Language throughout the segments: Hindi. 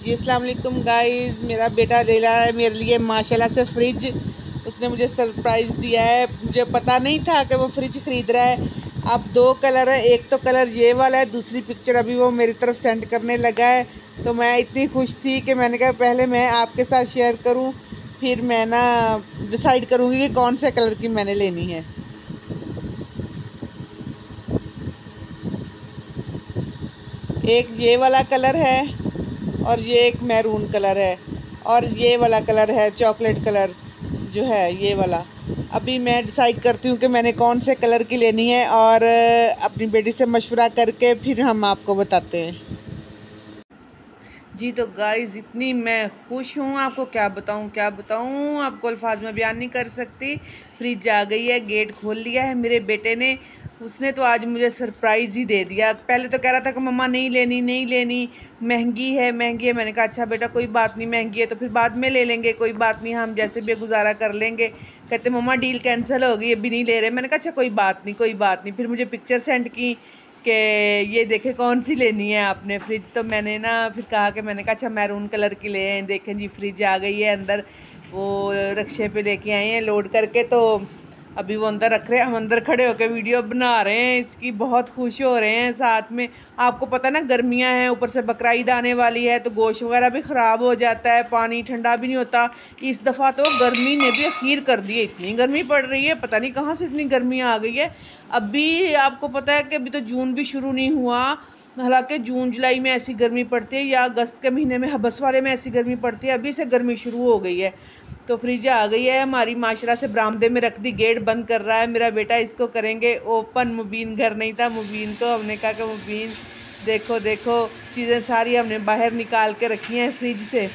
जी अस्सलाम वालेकुम गाइस। मेरा बेटा ले लाया है मेरे लिए माशाल्लाह से फ्रिज। उसने मुझे सरप्राइज़ दिया है। मुझे पता नहीं था कि वो फ्रिज ख़रीद रहा है। अब दो कलर है, एक तो कलर ये वाला है, दूसरी पिक्चर अभी वो मेरी तरफ सेंड करने लगा है। तो मैं इतनी खुश थी कि मैंने कहा पहले मैं आपके साथ शेयर करूं, फिर मैं ना डिसाइड करूंगी कि कौन से कलर की मैंने लेनी है। एक ये वाला कलर है और ये एक मैरून कलर है और ये वाला कलर है चॉकलेट कलर जो है ये वाला। अभी मैं डिसाइड करती हूँ कि मैंने कौन से कलर की लेनी है और अपनी बेटी से मशवरा करके फिर हम आपको बताते हैं। जी तो गाइस इतनी मैं खुश हूँ, आपको क्या बताऊँ, आपको अल्फाज में बयान नहीं कर सकती। फ्रिज आ गई है, गेट खोल लिया है मेरे बेटे ने। उसने तो आज मुझे सरप्राइज़ ही दे दिया। पहले तो कह रहा था कि मम्मा नहीं लेनी नहीं लेनी, महंगी है महंगी है। मैंने कहा अच्छा बेटा कोई बात नहीं, महंगी है तो फिर बाद में ले लेंगे, कोई बात नहीं हम जैसे भी गुजारा कर लेंगे। कहते मम्मा डील कैंसिल हो गई, अभी नहीं ले रहे। मैंने कहा अच्छा कोई बात नहीं कोई बात नहीं। फिर मुझे पिक्चर सेंड की कि ये देखें कौन सी लेनी है आपने फ्रिज। तो मैंने ना फिर कहा कि मैंने कहा अच्छा मैरून कलर की ले आए। देखें जी फ्रिज आ गई है अंदर, वो रिक्शे पे लेके आए हैं लोड करके। तो अभी वो अंदर रख रहे हैं, हम अंदर खड़े होकर वीडियो बना रहे हैं इसकी, बहुत खुश हो रहे हैं साथ में। आपको पता ना गर्मियां हैं, ऊपर से बकरा ईद आने वाली है तो गोश्त वगैरह भी ख़राब हो जाता है, पानी ठंडा भी नहीं होता। इस दफ़ा तो गर्मी ने भी अखीर कर दी है, इतनी गर्मी पड़ रही है, पता नहीं कहाँ से इतनी गर्मी आ गई है। अभी आपको पता है कि अभी तो जून भी शुरू नहीं हुआ, हालांकि जून जुलाई में ऐसी गर्मी पड़ती है या अगस्त के महीने में हबस वाले में ऐसी गर्मी पड़ती है, अभी से गर्मी शुरू हो गई है। तो फ्रिज आ गई है हमारी माशरा से, बरामदे में रख दी, गेट बंद कर रहा है मेरा बेटा। इसको करेंगे ओपन। मुबीन घर नहीं था, मुबीन को हमने कहा कि मुबीन देखो देखो चीज़ें सारी हमने बाहर निकाल के रखी हैं फ्रिज से।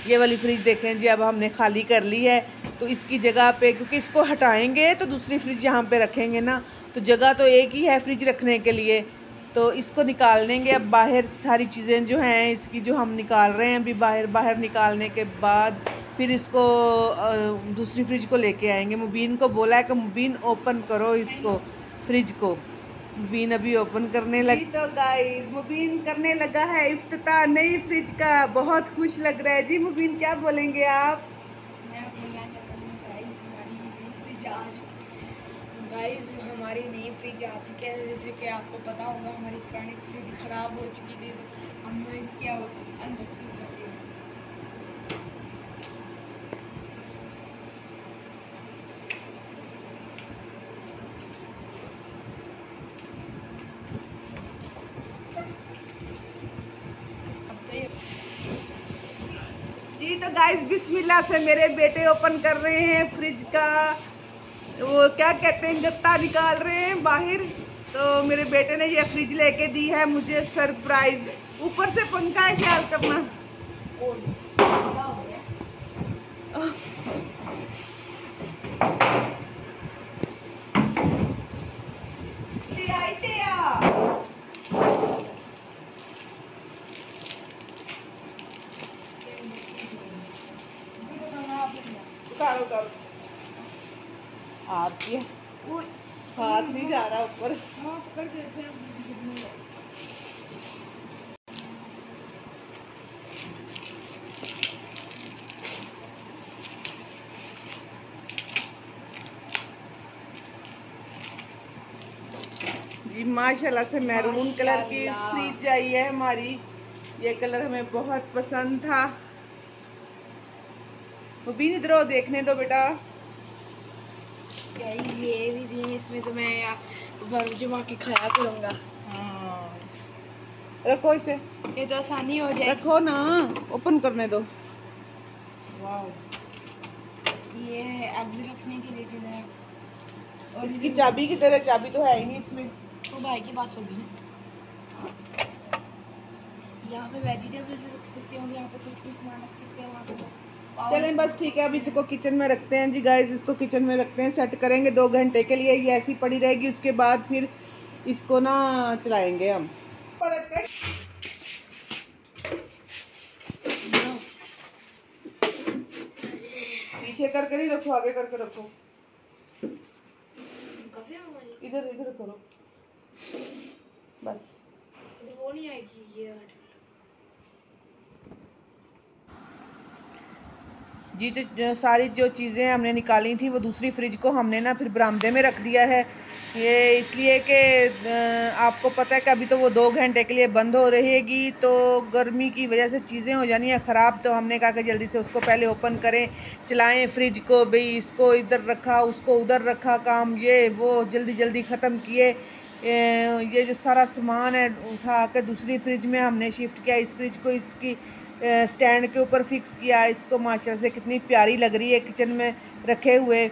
ये वाली फ्रिज देखें जी, अब हमने खाली कर ली है। तो इसकी जगह पे, क्योंकि इसको हटाएंगे तो दूसरी फ्रिज यहाँ पे रखेंगे ना, तो जगह तो एक ही है फ्रिज रखने के लिए। तो इसको निकाल देंगे अब बाहर। सारी चीज़ें जो हैं इसकी जो हम निकाल रहे हैं अभी बाहर। बाहर निकालने के बाद फिर इसको दूसरी फ्रिज को लेके आएंगे। मुबीन को बोला है कि मुबीन ओपन करो इसको, फ्रिज को। मुबीन अभी ओपन करने लगी। तो गाइस मुबीन करने लगा है इफ्तिताह नई फ्रिज का। बहुत खुश लग रहा है जी। मुबीन क्या बोलेंगे आप? गाइस हमारी नई फ्रिज आ चुकी है। जैसे कि आपको पता होगा हमारी पुरानी फ्रिज ख़राब हो चुकी थी, तो हम इसकी अनबॉक्सिंग करते हैं। जी तो गाइस बिस्मिल्लाह से मेरे बेटे ओपन कर रहे हैं फ्रिज का, वो क्या कहते हैं गत्ता निकाल रहे हैं बाहर। तो मेरे बेटे ने ये फ्रिज लेके दी है मुझे सरप्राइज। ऊपर से पंखा है, ख्याल करना। उतारो उतारो, आपकी हाथ नहीं जा रहा ऊपर। पकड़ देते हैं। जी माशाल्लाह से मैरून कलर की फ्रिज आई है हमारी। ये कलर हमें बहुत पसंद था। मुबीन इधर आओ, देखने दो बेटा। ये भी दिए, इसमें तो मैं भर जमा के खाया करूँगा। हाँ रखो इसे, ये तो आसानी हो जाए। रखो ना, ओपन करने दो। वाह, ये एग्स रखने के लिए जिन्हें, और इसकी चाबी किधर है? चाबी तो है ही नहीं इसमें। तो भाई की बात होगी। यहाँ पे वेजिटेबल्स रख सकते हो, यहाँ पे कुछ भी सामान रख सकते हो, वहाँ पे चलें बस ठीक है, अब इसको किचन में रखते हैं जी गाइस। इसको किचन में रखते हैं, सेट करेंगे 2 घंटे के लिए। ये ऐसी पड़ी रहेगी, उसके बाद फिर इसको ना चलाएंगे हम। पीछे करके नहीं रखो, आगे करके रखो। इधर इधर करो बस। वो नहीं आएगी ये। जी तो सारी जो चीज़ें हमने निकाली थी वो दूसरी फ्रिज को हमने ना फिर बरामदे में रख दिया है। ये इसलिए कि आपको पता है कि अभी तो वो 2 घंटे के लिए बंद हो रहेगी, तो गर्मी की वजह से चीज़ें हो जानी है ख़राब। तो हमने कहा कि जल्दी से उसको पहले ओपन करें, चलाएं फ्रिज को, भाई इसको इधर रखा उसको उधर रखा, काम ये वो जल्दी जल्दी ख़त्म किए। ये जो सारा सामान है उठा के दूसरी फ्रिज में हमने शिफ्ट किया। इस फ्रिज को इसकी स्टैंड के ऊपर फिक्स किया। इसको माशाल्लाह से कितनी प्यारी लग रही है किचन में रखे हुए।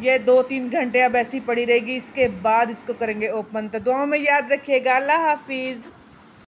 ये 2-3 घंटे अब ऐसी पड़ी रहेगी, इसके बाद इसको करेंगे ओपन। तो दुआओं में याद रखिएगा। अल्लाह हाफिज़।